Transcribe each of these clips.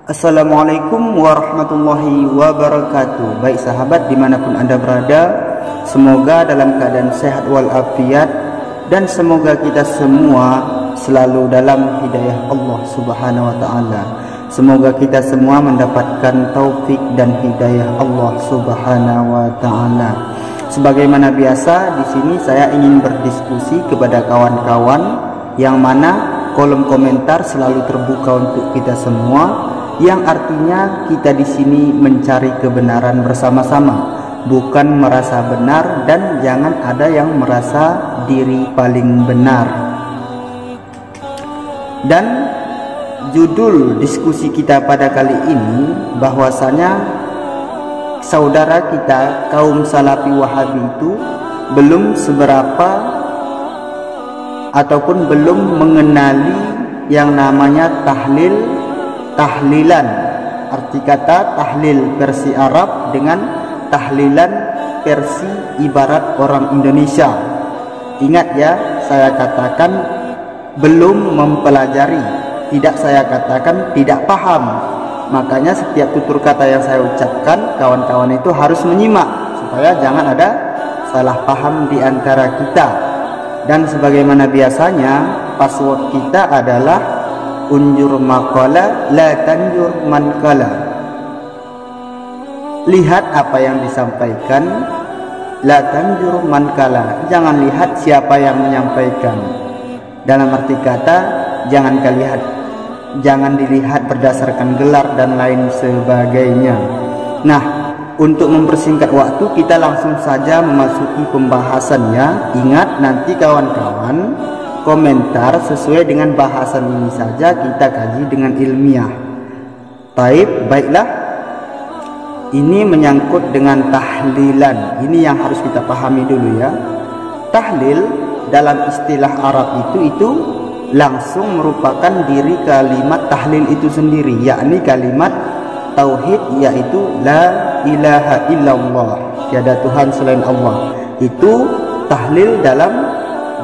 Assalamualaikum warahmatullahi wabarakatuh. Baik sahabat dimanapun anda berada, semoga dalam keadaan sehat walafiat dan semoga kita semua selalu dalam hidayah Allah subhanahu wa ta'ala. Semoga kita semua mendapatkan taufik dan hidayah Allah subhanahu wa ta'ala. Sebagaimana biasa, di sini saya ingin berdiskusi kepada kawan-kawan, yang mana kolom komentar selalu terbuka untuk kita semua, yang artinya kita di sini mencari kebenaran bersama-sama, bukan merasa benar, dan jangan ada yang merasa diri paling benar. Dan judul diskusi kita pada kali ini bahwasanya saudara kita kaum Salafi Wahabi itu belum seberapa ataupun belum mengenali yang namanya tahlilan. Arti kata tahlil versi Arab dengan tahlilan versi ibarat orang Indonesia. Ingat ya, saya katakan belum mempelajari, tidak saya katakan tidak paham. Makanya setiap tutur kata yang saya ucapkan, kawan-kawan itu harus menyimak supaya jangan ada salah paham di antara kita. Dan sebagaimana biasanya, password kita adalah unjur maqala la tanjur mankala. Lihat apa yang disampaikan, la tanjur mankala, jangan lihat siapa yang menyampaikan. Dalam arti kata, jangan dilihat berdasarkan gelar dan lain sebagainya. Nah, untuk mempersingkat waktu, kita langsung saja memasuki pembahasannya. Ingat, nanti kawan-kawan komentar sesuai dengan bahasan ini saja, kita kaji dengan ilmiah. Baiklah, ini menyangkut dengan tahlilan. Ini yang harus kita pahami dulu ya. Tahlil dalam istilah Arab itu langsung merupakan diri kalimat tahlil itu sendiri, yakni kalimat tauhid, yaitu la ilaha illallah, tiada Tuhan selain Allah. Itu tahlil dalam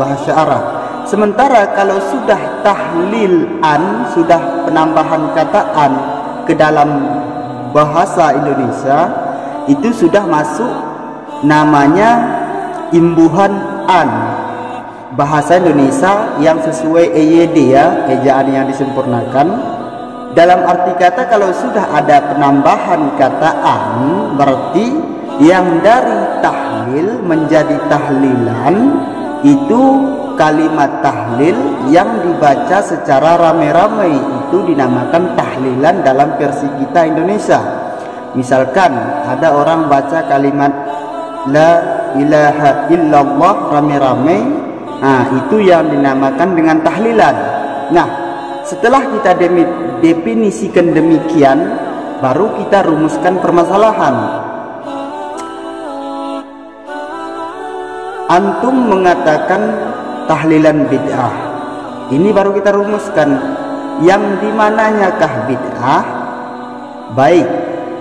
bahasa Arab. Sementara kalau sudah tahlilan, sudah penambahan kata an ke dalam bahasa Indonesia, itu sudah masuk namanya imbuhan an. Bahasa Indonesia yang sesuai EYD ya, ejaan yang disempurnakan. Dalam arti kata, kalau sudah ada penambahan kata an, berarti yang dari tahlil menjadi tahlilan itu kalimat tahlil yang dibaca secara rame-rame, itu dinamakan tahlilan dalam versi kita Indonesia. Misalkan ada orang baca kalimat la ilaha illallah rame-rame, nah itu yang dinamakan dengan tahlilan. Nah, setelah kita definisikan demikian, baru kita rumuskan permasalahan. Antum mengatakan tahlilan bid'ah, ini baru kita rumuskan yang dimananyakah bid'ah. Baik,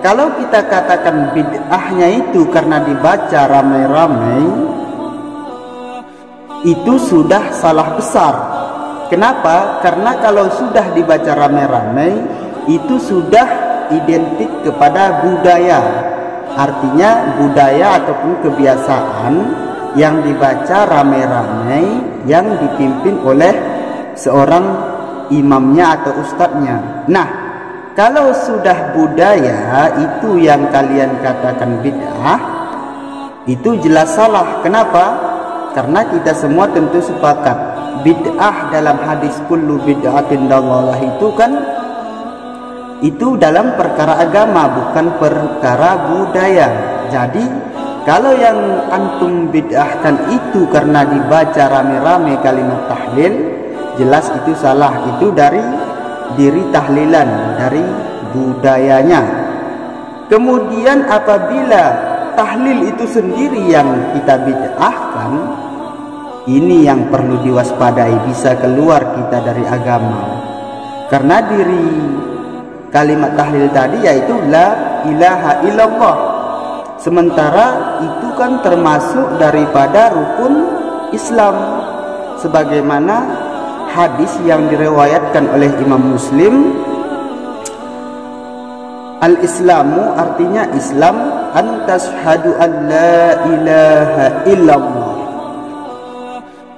kalau kita katakan bid'ahnya itu karena dibaca ramai-ramai, itu sudah salah besar. Kenapa? Karena kalau sudah dibaca ramai-ramai, itu sudah identik kepada budaya. Artinya budaya ataupun kebiasaan yang dibaca ramai-ramai, yang dipimpin oleh seorang imamnya atau ustadznya. Nah, kalau sudah budaya itu yang kalian katakan bid'ah, itu jelas salah. Kenapa? Karena kita semua tentu sepakat bid'ah dalam hadis kullu bid'atin dalalah itu kan, itu dalam perkara agama, bukan perkara budaya. Jadi kalau yang antum bid'ahkan itu karena dibaca rame-rame kalimat tahlil, jelas itu salah. Itu dari diri tahlilan, dari budayanya. Kemudian apabila tahlil itu sendiri yang kita bid'ahkan, ini yang perlu diwaspadai, bisa keluar kita dari agama. Karena diri kalimat tahlil tadi yaitu la ilaha illallah. Sementara itu kan termasuk daripada rukun Islam, sebagaimana hadis yang diriwayatkan oleh Imam Muslim Al-Islamu artinya Islam, antashhadu an la ilaha illallah.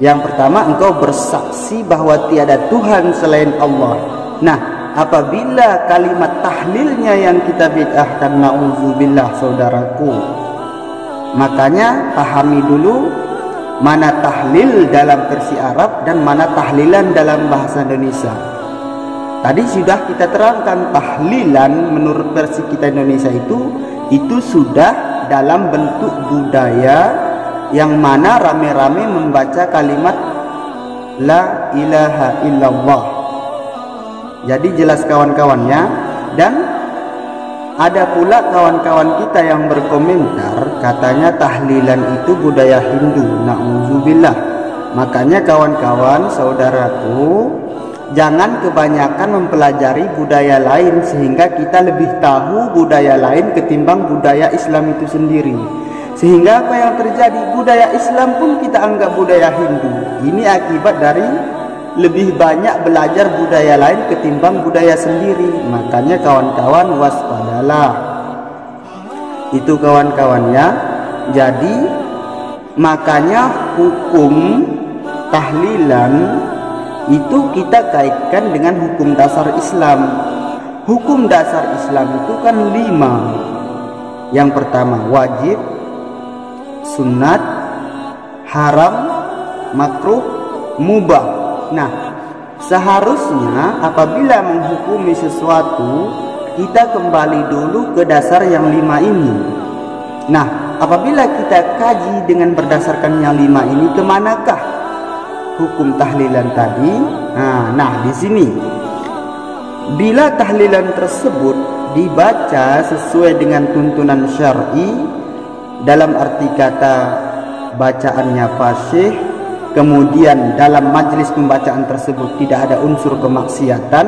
Yang pertama, engkau bersaksi bahwa tiada Tuhan selain Allah. Nah, apabila kalimat tahlilnya yang kita bid'ahkan, na'udzubillah saudaraku, makanya pahami dulu mana tahlil dalam versi Arab dan mana tahlilan dalam bahasa Indonesia. Tadi sudah kita terangkan, tahlilan menurut versi kita Indonesia itu sudah dalam bentuk budaya yang mana rame-rame membaca kalimat la ilaha illallah. Jadi jelas kawan-kawannya. Dan ada pula kawan-kawan kita yang berkomentar, katanya tahlilan itu budaya Hindu. Na'udzubillah. Makanya kawan-kawan saudaraku, jangan kebanyakan mempelajari budaya lain sehingga kita lebih tahu budaya lain ketimbang budaya Islam itu sendiri. Sehingga apa yang terjadi, budaya Islam pun kita anggap budaya Hindu. Ini akibat dari lebih banyak belajar budaya lain ketimbang budaya sendiri. Makanya kawan-kawan waspadalah. Itu kawan-kawannya. Jadi makanya hukum tahlilan itu kita kaitkan dengan hukum dasar Islam. Hukum dasar Islam itu kan 5. Yang pertama wajib, sunat, haram, makruh, mubah. Nah, seharusnya apabila menghukumi sesuatu, kita kembali dulu ke dasar yang 5 ini. Nah, apabila kita kaji dengan berdasarkan yang 5 ini, kemanakah hukum tahlilan tadi? Nah, di sini bila tahlilan tersebut dibaca sesuai dengan tuntunan syar'i, dalam arti kata bacaannya fasih, kemudian dalam majelis pembacaan tersebut tidak ada unsur kemaksiatan,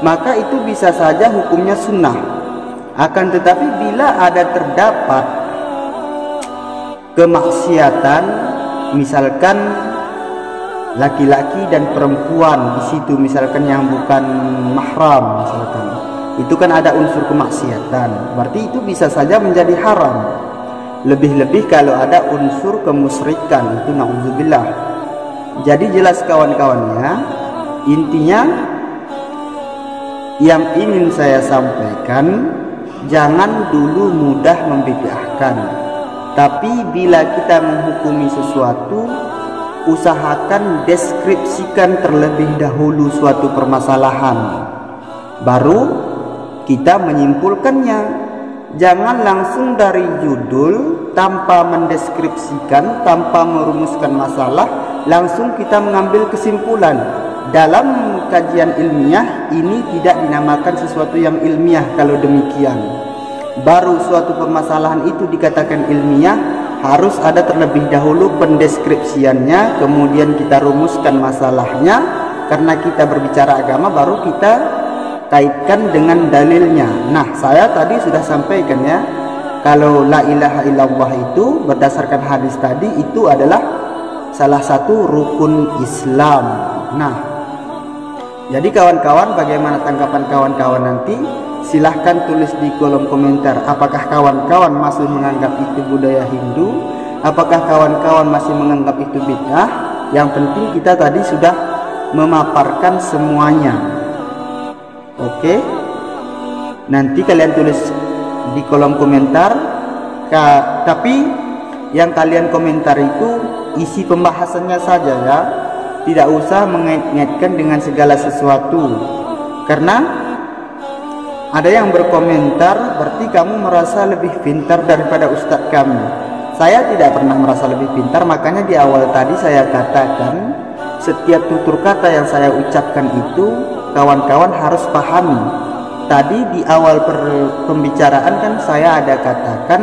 maka itu bisa saja hukumnya sunnah. Akan tetapi bila ada terdapat kemaksiatan, misalkan laki-laki dan perempuan di situ, misalkan yang bukan mahram, misalkan itu kan ada unsur kemaksiatan, berarti itu bisa saja menjadi haram. Lebih-lebih kalau ada unsur kemusyrikan, itu na'udzubillah. Jadi jelas kawan-kawannya, intinya yang ingin saya sampaikan, jangan dulu mudah membid'ahkan. Tapi bila kita menghukumi sesuatu, usahakan deskripsikan terlebih dahulu suatu permasalahan, baru kita menyimpulkannya. Jangan langsung dari judul tanpa mendeskripsikan, tanpa merumuskan masalah, langsung kita mengambil kesimpulan. Dalam kajian ilmiah ini tidak dinamakan sesuatu yang ilmiah. Kalau demikian, baru suatu permasalahan itu dikatakan ilmiah, harus ada terlebih dahulu pendeskripsiannya, kemudian kita rumuskan masalahnya. Karena kita berbicara agama, baru kita kaitkan dengan dalilnya. Nah, saya tadi sudah sampaikan ya, kalau la ilaha illallah itu berdasarkan hadis tadi itu adalah salah satu rukun Islam. Nah, jadi kawan-kawan, bagaimana tanggapan kawan-kawan nanti? Silahkan tulis di kolom komentar. Apakah kawan-kawan masih menganggap itu budaya Hindu? Apakah kawan-kawan masih menganggap itu bid'ah? Yang penting kita tadi sudah memaparkan semuanya. Oke, nanti kalian tulis di kolom komentar. Tapi yang kalian komentar itu isi pembahasannya saja ya, tidak usah mengait-ngaitkan dengan segala sesuatu. Karena ada yang berkomentar, berarti kamu merasa lebih pintar daripada ustadz kami. Saya tidak pernah merasa lebih pintar, makanya di awal tadi saya katakan, setiap tutur kata yang saya ucapkan itu kawan-kawan harus pahami. Tadi di awal pembicaraan kan saya ada katakan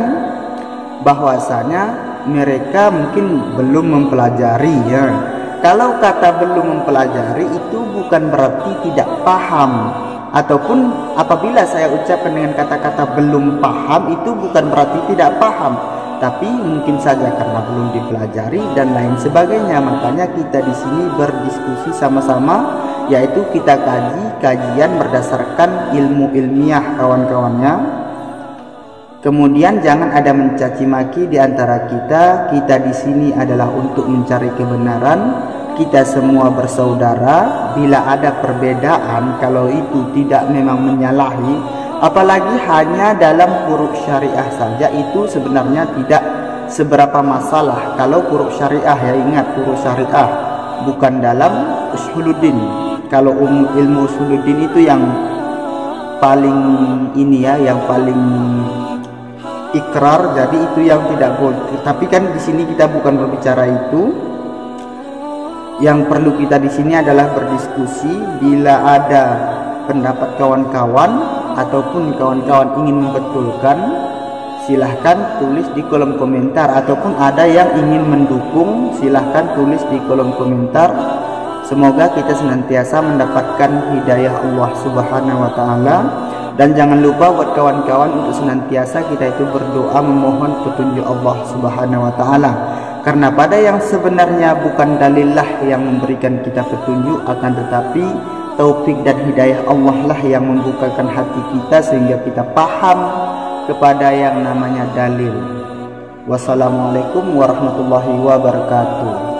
bahwasanya mereka mungkin belum mempelajari ya. Kalau kata belum mempelajari itu bukan berarti tidak paham, ataupun apabila saya ucapkan dengan kata-kata belum paham itu bukan berarti tidak paham. tapi mungkin saja karena belum dipelajari dan lain sebagainya. Makanya kita di sini berdiskusi sama-sama, yaitu kita kajian berdasarkan ilmu ilmiah kawan-kawannya. Kemudian jangan ada mencaci maki di antara kita. Kita di sini adalah untuk mencari kebenaran. Kita semua bersaudara. Bila ada perbedaan, kalau itu tidak memang menyalahi, apalagi hanya dalam huruf syariah saja, itu sebenarnya tidak seberapa masalah. Kalau huruf syariah, ya ingat, huruf syariah bukan dalam usuluddin. Kalau ilmu usuluddin itu yang paling ini ya, yang paling ikrar, jadi itu yang tidak boleh. Tapi kan di sini kita bukan berbicara itu. Yang perlu kita di sini adalah berdiskusi. Bila ada pendapat kawan-kawan ataupun kawan-kawan ingin membetulkan, silahkan tulis di kolom komentar. Ataupun ada yang ingin mendukung, silahkan tulis di kolom komentar. Semoga kita senantiasa mendapatkan hidayah Allah Subhanahu wa Ta'ala. Dan jangan lupa buat kawan-kawan untuk senantiasa kita itu berdoa memohon petunjuk Allah Subhanahu wa Ta'ala. Karena pada yang sebenarnya bukan dalillah yang memberikan kita petunjuk, akan tetapi taufik dan hidayah Allah lah yang membukakan hati kita sehingga kita paham kepada yang namanya dalil. Wassalamualaikum warahmatullahi wabarakatuh.